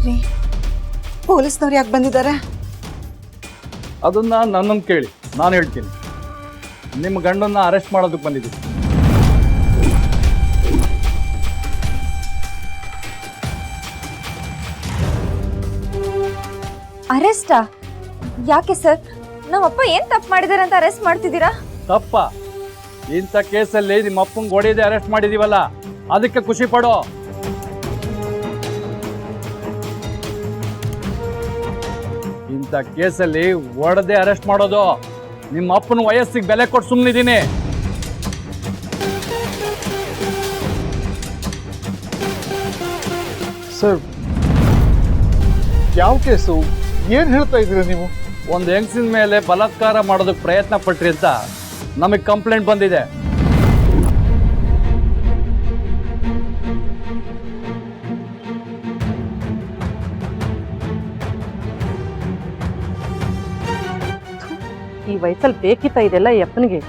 ರೀ ಪೊಲೀಸ್ನವ್ರು ಯಾಕೆ ಬಂದಿದ್ದಾರೆ? ಅದನ್ನ ನನ್ನನ್ನು ಕೇಳಿ, ನಾನು ಹೇಳ್ತೀನಿ. ನಿಮ್ಮ ಗಂಡನ್ನ ಅರೆಸ್ಟ್ ಮಾಡೋದಕ್ಕೆ ಬಂದಿದ್ದೀನಿ. ಅರೆಸ್ಟಾ? ಯಾಕೆ ಸರ್? ನಮ್ಮಪ್ಪ ಏನ್ ತಪ್ಪು ಮಾಡಿದಾರೆ ಅಂತ ಅರೆಸ್ಟ್ ಮಾಡ್ತಿದ್ದೀರಾ? ತಪ್ಪ? ಇಂಥ ಕೇಸಲ್ಲಿ ನಿಮ್ಮ ಅಪ್ಪಂಗೆ ಹೊಡೆಯದೆ ಅರೆಸ್ಟ್ ಮಾಡಿದೀವಲ್ಲ, ಅದಕ್ಕೆ ಖುಷಿ ಪಡೋ. ಇಂಥ ಕೇಸಲ್ಲಿ ಹೊಡೆದೇ ಅರೆಸ್ಟ್ ಮಾಡೋದು. ನಿಮ್ಮ ಅಪ್ಪನ ವಯಸ್ಸಿಗೆ ಬೆಲೆ ಕೊಟ್ಟು ಸುಮ್ಮನಿದ್ದೀನಿ. ಸರ್, ಯಾವ ಕೇಸು? ಏನು ಹೇಳ್ತಾ ಇದ್ದೀರಾ ನೀವು? ಒಂದು ಹೆಂಗಸಿನ ಮೇಲೆ ಬಲಾತ್ಕಾರ ಮಾಡೋದಕ್ಕೆ ಪ್ರಯತ್ನ ಪಟ್ರಿ ಅಂತ ನಮಗೆ ಕಂಪ್ಲೇಂಟ್ ಬಂದಿದೆ. ಈ ವಯಸ್ಸಲ್ಲಿ ಬೇಕಿತ್ತ ಇದೆಲ್ಲ ಈ ಅಪ್ಪನಿಗೆ?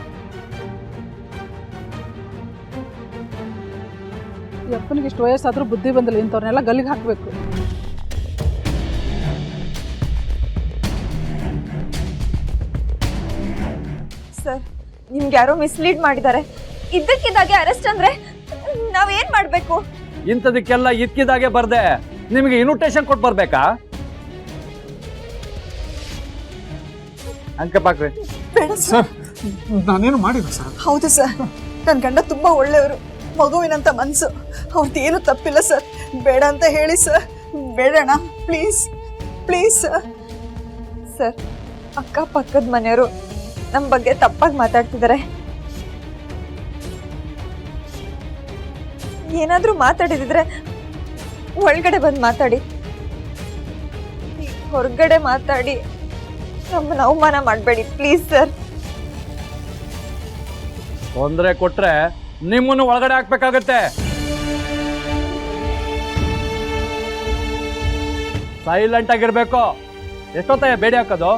ಈ ಅಪ್ಪನಿಗೆ ಇಷ್ಟು ವಯಸ್ಸಾದ್ರೂ ಬುದ್ಧಿ ಬಂದಿಲ್ಲ. ಇಂಥವ್ರನ್ನೆಲ್ಲ ಗಲ್ಲಿಗೆ ಹಾಕಬೇಕು. ಸರ್, ನಿಮ್ಗೆ ಯಾರೋ ಮಿಸ್ಲೀಡ್ ಮಾಡಿದ್ದಾರೆ. ಇದ್ದಕ್ಕಿದ್ದಾಗೆ ಅರೆಸ್ಟ್ ಅಂದ್ರೆ ನಾವೇನ್ ಮಾಡ್ಬೇಕು? ಇಂಥದಕ್ಕೆಲ್ಲ ಇದ್ಕಿದಾಗೆ ಬರ್ದೆ ನಿಮಗೆ ಇನ್ವಿಟೇಷನ್ ಕೊಟ್ಟು ಬರ್ಬೇಕಾ? ಅಂಕಪಾಕ್ರಿ. ಬೇಡ ಸರ್. ನಾನೇನು ಮಾಡಿಲ್ಲ ಸರ್. ಹೌದು ಸರ್, ನನ್ನ ಗಂಡ ತುಂಬಾ ಒಳ್ಳೆಯವರು, ಮಗುವಿನಂತ ಮನಸ್ಸು. ಅವ್ರದ್ದೇನು ತಪ್ಪಿಲ್ಲ ಸರ್. ಬೇಡ ಅಂತ ಹೇಳಿ ಸರ್. ಬೇಡಣ್ಣ, ಪ್ಲೀಸ್ ಪ್ಲೀಸ್ ಸರ್. ಸರ್, ಅಕ್ಕಪಕ್ಕದ ಮನೆಯವರು ನಮ್ಮ ಬಗ್ಗೆ ತಪ್ಪಾಗಿ ಮಾತಾಡ್ತಿದ್ದಾರೆ. ಏನಾದ್ರೂ ಮಾತಾಡಿದಿದ್ರೆ ಒಳಗಡೆ ಬಂದು ಮಾತಾಡಿ. ಹೊರಗಡೆ ಮಾತಾಡಿ ನಮ್ಮನ್ನ ಅವಮಾನ ಮಾಡಬೇಡಿ ಪ್ಲೀಸ್ ಸರ್. ತೊಂದರೆ ಕೊಟ್ರೆ ನಿಮ್ಮನ್ನು ಒಳಗಡೆ ಹಾಕ್ಬೇಕಾಗತ್ತೆ. ಸೈಲೆಂಟ್ ಆಗಿರ್ಬೇಕು. ಎಷ್ಟೊತ್ತಾಯ ಬೇಡಿ ಹಾಕೋದು?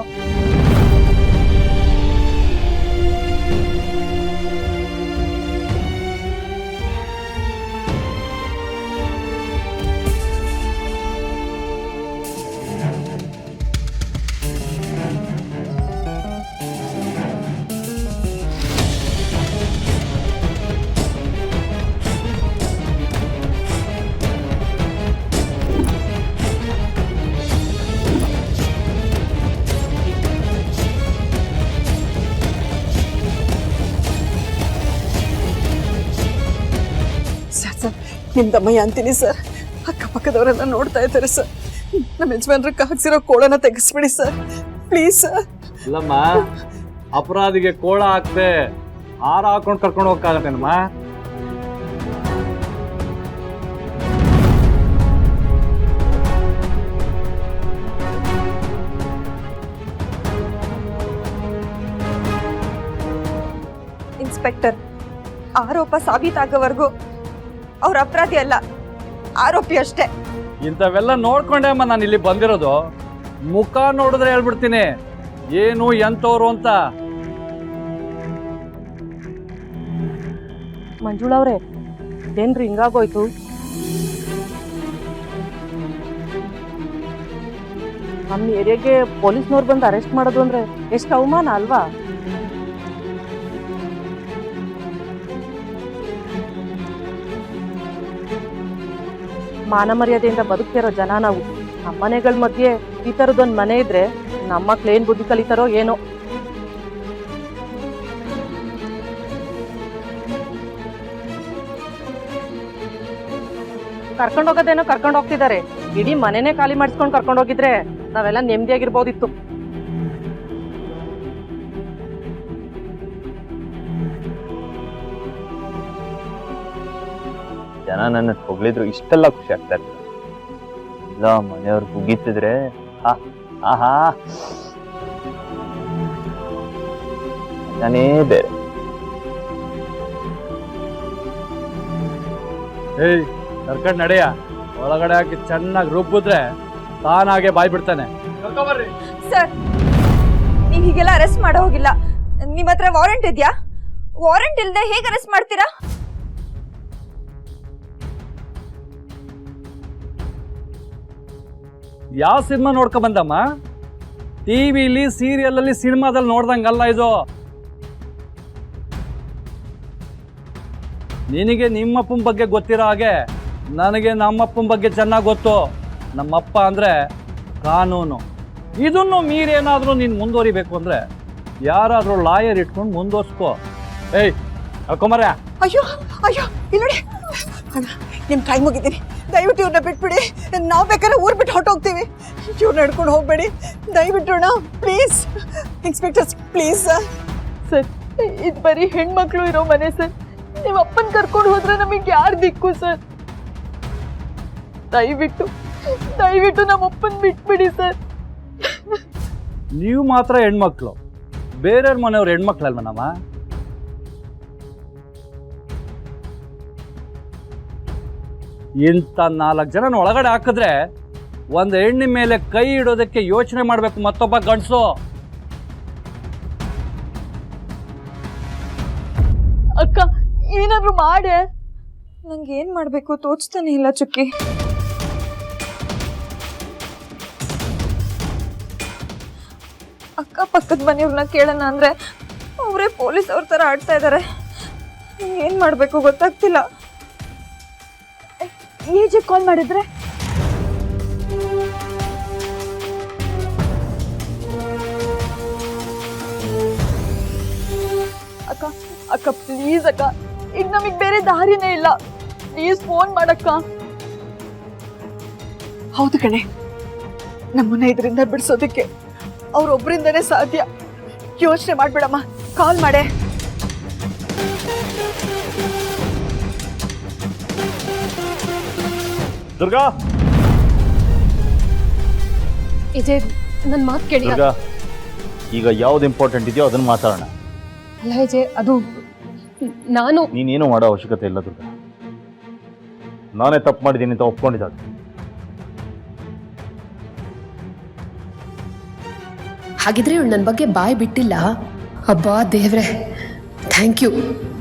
ಸರ್, ನಿಮ್ಮ ದಮ್ಮಯ್ಯ ಅಂತೀನಿ ಸರ್. ಅಕ್ಕಪಕ್ಕದವರೆಲ್ಲ ನೋಡ್ತಾ ಇದ್ದಾರೆ ಸರ್. ನಮ್ಮ ಯಜಮಾನ್ರಿಗೆ ಹಾಕ್ಸಿರೋ ಕೋಳನ ತೆಗೆಸ್ಬಿಡಿ ಸರ್, ಪ್ಲೀಸ್ ಸರ್. ಇಲ್ಲಮ್ಮ, ಅಪರಾಧಿಗೆ ಕೋಳ ಹಾಕ್ತೆ ಹಾರ ಹಾಕೊಂಡು ಕರ್ಕೊಂಡು ಹೋಗಕ್ಕಾಗತ್ತೇನಮ್ಮ? ಇನ್ಸ್ಪೆಕ್ಟರ್, ಆರೋಪ ಸಾಬೀತಾಗೋವರೆಗೂ ಅವ್ರ ಅಪರಾಧಿ ಅಲ್ಲ, ಆರೋಪಿ ಅಷ್ಟೇ. ಇಂಥವೆಲ್ಲ ನೋಡ್ಕೊಂಡೆ ಅಮ್ಮ ನಾನು ಇಲ್ಲಿ ಬಂದಿರೋದು. ಮುಖ ನೋಡಿದ್ರೆ ಹೇಳ್ಬಿಡ್ತೀನಿ ಏನು ಎಂತವ್ರು ಅಂತ. ಮಂಜುಳವ್ರೆ, ಇದೇನ್ರಿ ಹಿಂಗಾಗೋಯ್ತು? ನಮ್ಮ ಏರಿಯಾಗೆ ಪೊಲೀಸ್ನವ್ರು ಬಂದು ಅರೆಸ್ಟ್ ಮಾಡೋದು ಅಂದ್ರೆ ಎಷ್ಟು ಅವಮಾನ ಅಲ್ವಾ? ಮಾನ ಮರ್ಯಾದೆಯಿಂದ ಬದುಕ್ತಿರೋ ಜನ ನಾವು. ನಮ್ಮ ಮನೆಗಳ ಮಧ್ಯೆ ಈ ಥರದೊಂದು ಮನೆ ಇದ್ರೆ ನಮ್ಮ ಮಕ್ಳು ಏನ್ ಬುದ್ಧಿ ಕಲಿತಾರೋ ಏನೋ. ಕರ್ಕೊಂಡೋಗೋದೇನೋ ಕರ್ಕೊಂಡು ಹೋಗ್ತಿದ್ದಾರೆ. ಇಡೀ ಮನೆನೇ ಖಾಲಿ ಮಾಡಿಸ್ಕೊಂಡು ಕರ್ಕೊಂಡೋಗಿದ್ರೆ ನಾವೆಲ್ಲ ನೆಮ್ಮದಿಯಾಗಿರ್ಬೋದಿತ್ತು. ಜನ ನನ್ನ ಹೊಗಳಿದ್ರು ಇಷ್ಟೆಲ್ಲ ಖುಷಿ ಆಗ್ತಾ ಇರ್ತದೆ. ಇಲ್ಲ ಮನೆಯವ್ರು ಮುಗೀತಿದ್ರೆ ಆಹಾ ನಾನೇ ಬೇರೆ. ಏಯ್, ಕರ್ಕೊಂಡ್ ನಡೆಯ. ಒಳಗಡೆ ಹಾಕಿ ಚೆನ್ನಾಗಿ ರುಬ್ಬಿದ್ರೆ ತಾನಾಗೆ ಬಾಯ್ ಬಿಡ್ತಾನೆ. ಸರ್, ನೀವು ಹೀಗೆಲ್ಲ ಅರೆಸ್ಟ್ ಮಾಡೋ ಹೋಗಿಲ್ಲ. ನಿಮ್ಮ ಹತ್ರ ವಾರೆಂಟ್ ಇದೆಯಾ? ವಾರೆಂಟ್ ಇಲ್ಲದೆ ಹೇಗೆ ಅರೆಸ್ಟ್ ಮಾಡ್ತೀರಾ? ಯಾವ ಸಿನಿಮಾ ನೋಡ್ಕೊ ಬಂದಮ್ಮ? ಟಿವಿಲಿ ಸೀರಿಯಲಲ್ಲಿ ಸಿನಿಮಾದಲ್ಲಿ ನೋಡ್ದಂಗಲ್ಲ ಇದು. ನಿನಗೆ ನಿಮ್ಮಪ್ಪನ ಬಗ್ಗೆ ಗೊತ್ತಿರೋ ಹಾಗೆ ನನಗೆ ನಮ್ಮಪ್ಪನ ಬಗ್ಗೆ ಚೆನ್ನಾಗಿ ಗೊತ್ತು. ನಮ್ಮಪ್ಪ ಅಂದರೆ ಕಾನೂನು. ಇದನ್ನು ಮೀರೇನಾದರೂ ನೀನು ಮುಂದುವರಿಬೇಕು ಅಂದರೆ ಯಾರಾದರೂ ಲಾಯರ್ ಇಟ್ಕೊಂಡು ಮುಂದುವರ್ಸ್ಕೋ. ಏಯ್ ಅಳ್ಕೊಂಬರ. ಅಯ್ಯೋ ಅಯ್ಯೋ ಇಲ್ಲಿ ನೋಡಿ ಅಣ್ಣ, ನಿಮ್ಮ ಕೈ ಮುಗಿತೀನಿ, ದಯವಿಟ್ಟು ಇವ್ರನ್ನ ಬಿಟ್ಬಿಡಿ. ನಾವು ಬೇಕಾದ್ರೆ ಊರು ಬಿಟ್ಟು ಹೊರಟೋಗ್ತೀವಿ. ಇವ್ರನ್ನ ಹಿಡ್ಕೊಂಡು ಹೋಗ್ಬೇಡಿ ದಯವಿಟ್ಟು ಅಣ್ಣ, please. Inspectors please sir. Sir ಇದು ಬರೀ ಹೆಣ್ಮಕ್ಳು ಇರೋ ಮನೆ ಸರ್. ನೀವು ಅಪ್ಪನ ಕರ್ಕೊಂಡು ಹೋದ್ರೆ ನಮಗೆ ಯಾರು ದಿಕ್ಕು ಸರ್? ದಯವಿಟ್ಟು ನಮ್ಮ ಅಪ್ಪನ ಬಿಟ್ಬಿಡಿ ಸರ್. ನೀವು ಮಾತ್ರ ಹೆಣ್ಮಕ್ಳು, ಬೇರೆಯವ್ರ ಮನೆಯವ್ರ ಹೆಣ್ಮಕ್ಳಲ್ವನಮ್ಮ? ಇಂಥ 4 ಜನನ ಒಳಗಡೆ ಹಾಕಿದ್ರೆ ಒಂದು ಹೆಣ್ಣಿನ ಮೇಲೆ ಕೈ ಇಡೋದಕ್ಕೆ ಯೋಚನೆ ಮಾಡಬೇಕು ಮತ್ತೊಬ್ಬ ಗಂಡಸು. ಅಕ್ಕ ಏನಾದ್ರು ಮಾಡೆ. ನಂಗೆ ಏನ್ ಮಾಡ್ಬೇಕು ತೋಚ್ತಾನೆ ಇಲ್ಲ ಚುಕ್ಕಿ. ಅಕ್ಕ ಪಕ್ಕದ ಮನೆಯವ್ರನ್ನ ಕೇಳೋಣ ಅಂದ್ರೆ ಅವರೇ ಪೊಲೀಸ್ ಅವ್ರ ತರ ಆಡ್ತಾ ಇದ್ದಾರೆ. ನಂಗೆ ಏನ್ ಮಾಡ್ಬೇಕು ಗೊತ್ತಾಗ್ತಿಲ್ಲ. ಏಜೆ ಕಾಲ್ ಮಾಡಿದ್ರೆ ಅಕ್ಕ ಅಕ್ಕ ಪ್ಲೀಸ್ ಅಕ್ಕ, ಈಗ ನಮಗ್ ಬೇರೆ ದಾರಿನೇ ಇಲ್ಲ. ಪ್ಲೀಸ್ ಫೋನ್ ಮಾಡಕ್ಕ. ಹೌದು ಕಣೆ, ನಮ್ಮನ್ನ ಇದರಿಂದ ಬಿಡಿಸೋದಕ್ಕೆ ಅವ್ರೊಬ್ಬರಿಂದನೇ ಸಾಧ್ಯ. ಯೋಚನೆ ಮಾಡ್ಬೇಡಮ್ಮ, ಕಾಲ್ ಮಾಡೆ. ದುರ್ಗಾ, ಇಜಯ್ ನನ್ನ ಮಾತು ಕೇಳಿ. ದುರ್ಗಾ, ಈಗ ಯಾವ್ದು ಇಂಪಾರ್ಟೆಂಟ್ ಇದೆಯೋ ಅದನ್ನ ಮಾತಾಡೋಣ. ಅಲ್ಲ ಇಜಯ್, ಅದು ನಾನು ನೀನೇನು ಮಾಡೋ ಅವಶ್ಯಕತೆ ಇಲ್ಲ ದುರ್ಗಾ. ನಾನೇ ತಪ್ಪು ಮಾಡಿದ್ದೀನಿ ಅಂತ ಒಪ್ಕೊಂಡಿದ್ದ. ಹಾಗಿದ್ರೆ ಇವಳು ನನ್ನ ಬಗ್ಗೆ ಬಾಯ್ ಬಿಟ್ಟಿಲ್ಲ. ಅಬ್ಬಾ ದೇವ್ರೆ, ಥ್ಯಾಂಕ್ ಯು,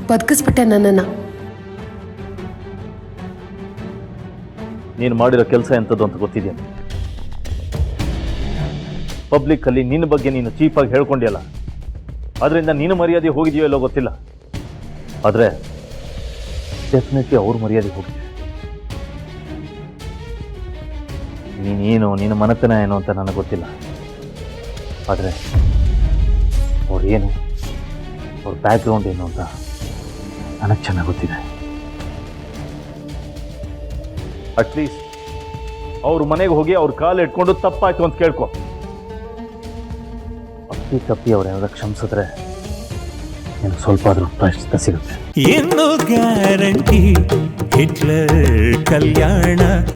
ಬದುಕಿಸ್ಬಿಟ್ಟೆ ನನ್ನನ್ನು. ನೀನು ಮಾಡಿರೋ ಕೆಲಸ ಎಂಥದ್ದು ಅಂತ ಗೊತ್ತಿದೆಯಾ? ಪಬ್ಲಿಕ್ಕಲ್ಲಿ ನಿನ್ನ ಬಗ್ಗೆ ನೀನು ಚೀಪಾಗಿ ಹೇಳ್ಕೊಂಡಿಯಲ್ಲ, ಅದರಿಂದ ನೀನು ಮರ್ಯಾದೆ ಹೋಗಿದೆಯೋ ಇಲ್ಲೋ ಗೊತ್ತಿಲ್ಲ. ಆದರೆ ಡೆಫಿನೆಟ್ಲಿ ಅವ್ರ ಮರ್ಯಾದೆ ಹೋಗಿದೆ. ನೀನೇನು, ನಿನ್ನ ಮನತನ ಏನು ಅಂತ ನನಗೆ ಗೊತ್ತಿಲ್ಲ. ಆದರೆ ಅವ್ರೇನು, ಅವ್ರ ಬ್ಯಾಕ್ಗ್ರೌಂಡ್ ಏನು ಅಂತ ನನಗೆ ಚೆನ್ನಾಗಿ ಗೊತ್ತಿದೆ. ಅಟ್ಲೀಸ್ಟ್ ಅವ್ರ ಮನೆಗೆ ಹೋಗಿ ಅವ್ರ ಕಾಲು ಇಟ್ಕೊಂಡು ತಪ್ಪಾಯ್ತು ಅಂತ ಕೇಳ್ಕೊ. ತಪ್ಪಿ ಅವ್ರೇನಾದ್ರು ಕ್ಷಮಿಸಿದ್ರೆ ನಿನಗೆ ಸ್ವಲ್ಪ ಆದ್ರೂ ಪ್ರಾಯಶ್ಚಿತ್ತ ಸಿಗುತ್ತೆ. ಏನು ಗ್ಯಾರಂಟಿ ಹಿಟ್ಲರ್ ಕಲ್ಯಾಣ